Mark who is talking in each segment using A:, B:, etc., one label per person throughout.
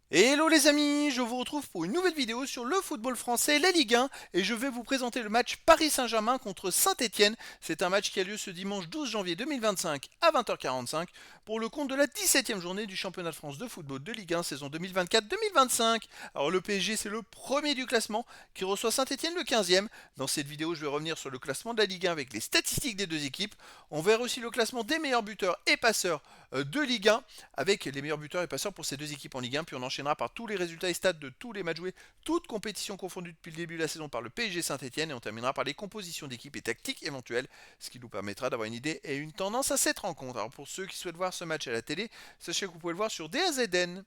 A: Hello les amis, je vous retrouve pour une nouvelle vidéo sur le football français, la Ligue 1, et je vais vous présenter le match Paris Saint-Germain contre Saint-Étienne. C'est un match qui a lieu ce dimanche 12 janvier 2025 à 20h45 pour le compte de la 17e journée du championnat de France de football de Ligue 1 saison 2024-2025. Alors le PSG c'est le premier du classement qui reçoit Saint-Étienne le 15e. Dans cette vidéo je vais revenir sur le classement de la Ligue 1 avec les statistiques des deux équipes. On verra aussi le classement des meilleurs buteurs et passeurs de Ligue 1 avec les meilleurs buteurs et passeurs pour ces deux équipes en Ligue 1. Puis on enchaînera par tous les résultats et stats de tous les matchs joués, toutes compétitions confondues depuis le début de la saison par le PSG Saint-Etienne. Et on terminera par les compositions d'équipes et tactiques éventuelles, ce qui nous permettra d'avoir une idée et une tendance à cette rencontre. Alors pour ceux qui souhaitent voir ce match à la télé, sachez que vous pouvez le voir sur DAZN.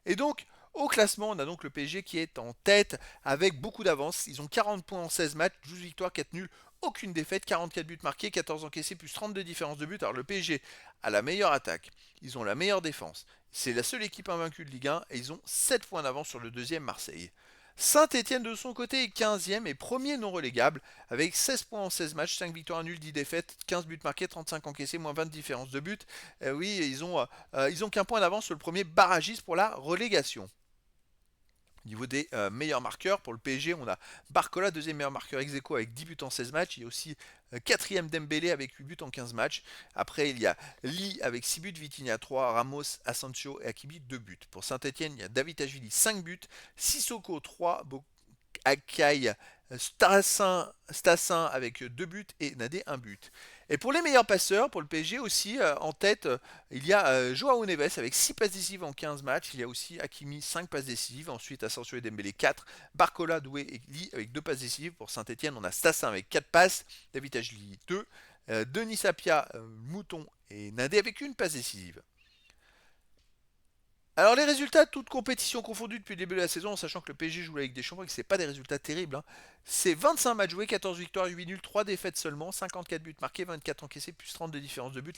A: Et donc, au classement, on a donc le PSG qui est en tête avec beaucoup d'avance. Ils ont 40 points en 16 matchs, 12 victoires, 4 nuls, aucune défaite, 44 buts marqués, 14 encaissés, plus 32 différences de buts. Alors le PSG a la meilleure attaque, ils ont la meilleure défense. C'est la seule équipe invaincue de Ligue 1 et ils ont 7 points d'avance sur le deuxième Marseille. Saint-Etienne de son côté est 15e et premier non relégable avec 16 points en 16 matchs, 5 victoires, 1 nul, 10 défaites, 15 buts marqués, 35 encaissés, moins 20 de différence de but. Oui, ils ont qu'un point d'avance sur le premier barragiste pour la relégation. Au niveau des meilleurs marqueurs, pour le PSG, on a Barcola, deuxième meilleur marqueur ex aequo avec 10 buts en 16 matchs. Il y a aussi quatrième Dembélé avec 8 buts en 15 matchs. Après, il y a Lee avec 6 buts, Vitinha 3, Ramos, Asensio et Hakimi 2 buts. Pour Saint-Etienne, il y a David Ashvili 5 buts, Sissoko 3, Akai, Stassin avec 2 buts et Nadé 1 but. Et pour les meilleurs passeurs, pour le PSG aussi, en tête, il y a Joao Neves avec 6 passes décisives en 15 matchs. Il y a aussi Hakimi 5 passes décisives. Ensuite, Asensio et Dembélé 4. Barcola, Doué et Lee avec 2 passes décisives. Pour Saint-Etienne, on a Stassin avec 4 passes. David Agili 2. Denis Sapia, Mouton et Nadé avec une passe décisive. Alors les résultats, toutes compétitions confondues depuis le début de la saison, en sachant que le PSG joue la Ligue des Champions et que c'est pas des résultats terribles, hein. C'est 25 matchs joués, 14 victoires, 8 nuls, 3 défaites seulement, 54 buts marqués, 24 encaissés, plus 30 de différence de buts.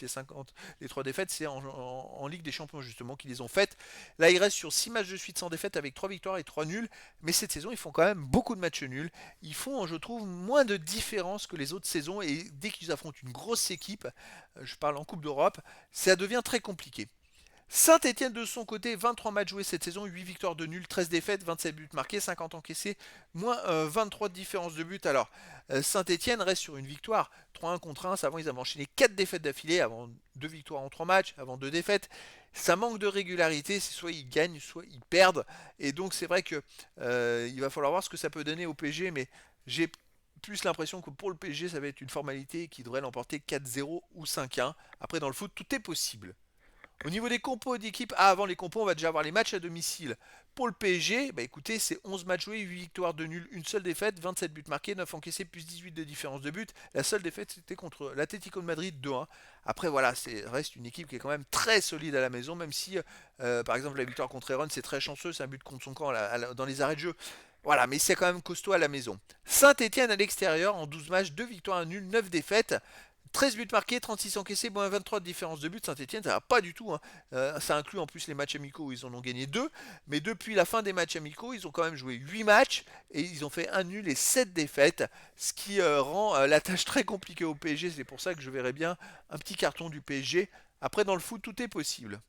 A: Les 3 défaites, c'est en Ligue des Champions justement qu'ils les ont faites. Là, ils restent sur 6 matchs de suite sans défaite avec 3 victoires et 3 nuls. Mais cette saison, ils font quand même beaucoup de matchs nuls. Ils font, je trouve, moins de différence que les autres saisons. Et dès qu'ils affrontent une grosse équipe, je parle en Coupe d'Europe, ça devient très compliqué. Saint-Etienne de son côté, 23 matchs joués cette saison, 8 victoires de nul, 13 défaites, 27 buts marqués, 50 encaissés, moins 23 de différence de but. Alors, Saint-Etienne reste sur une victoire, 3-1 contre 1. Avant, ils avaient enchaîné 4 défaites d'affilée, avant 2 victoires en 3 matchs, avant 2 défaites. Ça manque de régularité, c'est soit ils gagnent, soit ils perdent. Et donc, c'est vrai que il va falloir voir ce que ça peut donner au PSG, mais j'ai plus l'impression que pour le PSG, ça va être une formalité qui devrait l'emporter 4-0 ou 5-1. Après, dans le foot, tout est possible. Au niveau des compos d'équipe, avant les compos, on va déjà avoir les matchs à domicile. Pour le PSG, bah écoutez, c'est 11 matchs joués, 8 victoires de nul, une seule défaite, 27 buts marqués, 9 encaissés, plus 18 de différence de but. La seule défaite, c'était contre l'Atlético de Madrid 2-1. Après, voilà, c'est reste une équipe qui est quand même très solide à la maison, même si, par exemple, la victoire contre Eron, c'est très chanceux, c'est un but contre son camp dans les arrêts de jeu. Voilà, mais c'est quand même costaud à la maison. Saint-Etienne à l'extérieur, en 12 matchs, 2 victoires, un nul, 9 défaites. 13 buts marqués, 36 encaissés, moins 23 de différence de but. Saint-Etienne, ça va pas du tout, hein. Ça inclut en plus les matchs amicaux où ils en ont gagné 2. Mais depuis la fin des matchs amicaux, ils ont quand même joué 8 matchs et ils ont fait un nul et 7 défaites. Ce qui rend la tâche très compliquée au PSG. C'est pour ça que je verrais bien un petit carton du PSG. Après, dans le foot, tout est possible.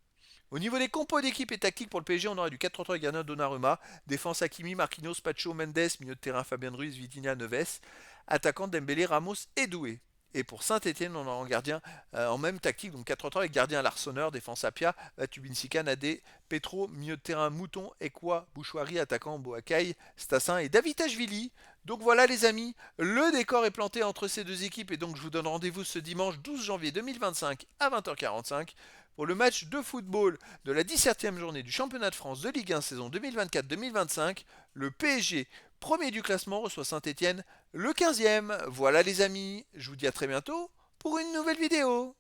A: Au niveau des compos d'équipe et tactique pour le PSG, on aurait du 4-3-3 gardien Donnarumma, défense Hakimi, Marquinhos, Pacho, Mendes, milieu de terrain Fabien Ruiz, Vitinha, Neves, attaquant Dembélé, Ramos et Doué. Et pour Saint-Etienne, on aura en gardien en même tactique, donc 4-3-3 avec gardien Larsonneur, défense Apia, Tubinsika, Nadé, Petro, milieu de terrain Mouton, Ekwa, Bouchouari, attaquant Boakai, Stassin et Davitashvili. Donc voilà les amis, le décor est planté entre ces deux équipes et donc je vous donne rendez-vous ce dimanche 12 janvier 2025 à 20h45 pour le match de football de la 17e journée du championnat de France de Ligue 1 saison 2024-2025. Le PSG, premier du classement, reçoit Saint-Etienne, le 15e. Voilà les amis, je vous dis à très bientôt pour une nouvelle vidéo.